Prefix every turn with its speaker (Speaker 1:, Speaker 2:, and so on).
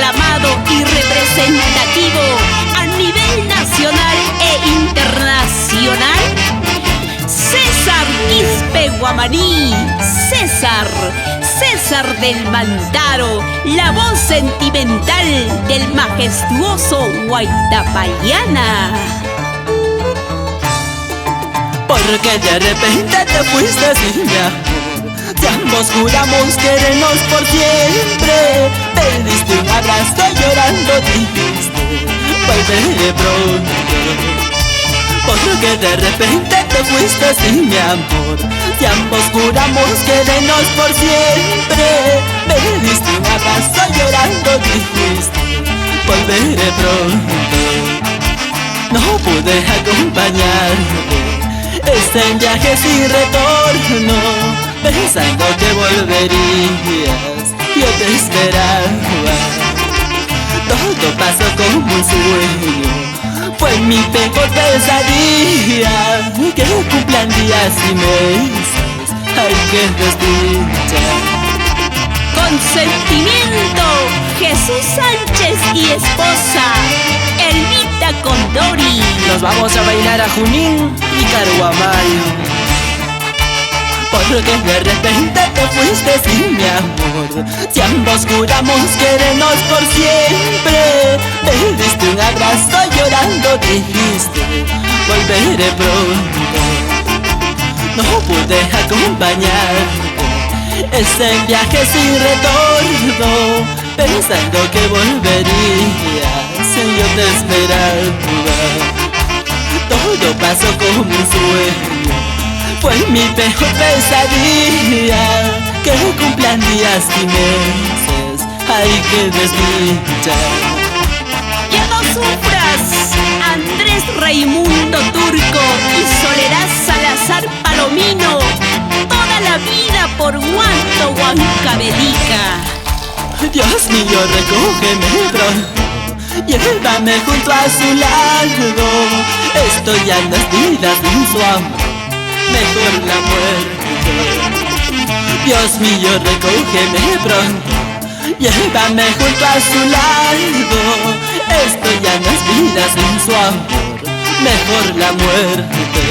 Speaker 1: aclamado y representativo a nivel nacional e internacional, César Quispe Guamaní. César del Mantaro, la voz sentimental del majestuoso Huaytapallana.
Speaker 2: Porque de repente te fuiste sin mi amor, si ambos juramos querernos por siempre. Pediste un abrazo llorando, dijiste volveré pronto. Porque de repente te fuiste sin mi amor, si ambos juramos querernos por siempre. Pediste un abrazo llorando, dijiste volveré pronto. No pude acompañarte este viaje sin retorno, pensando que volverías, yo te esperaba. Todo pasó como un sueño, fue mi peor pesadilla, que cumplan días y meses, ay que desdicha.
Speaker 1: Con sentimiento, Jesús Sánchez y esposa Elvita Condori.
Speaker 2: Nos vamos a bailar a Junín y Caruamayo. Porque de repente te fuiste sin mi amor, si ambos juramos querernos por siempre. Pediste un abrazo llorando, dijiste volveré pronto. No pude acompañarte ese viaje sin retorno, pensando que volverías, yo te esperaba. Todo pasó como un sueño, fue mi peor pesadilla, que cumplan días y meses, ay que desdicha.
Speaker 1: Ya no sufras, Andrés Raimundo Turco y Soledad Salazar Palomino, toda la vida por Huanto Huancavelica.
Speaker 2: Dios mío, recógeme pronto, llévame junto a su lado. Esto ya no es vida sin su amor, mejor la muerte. Dios mío, recógeme pronto, llévame junto a su lado. Esto ya no es vida sin su amor, mejor la muerte.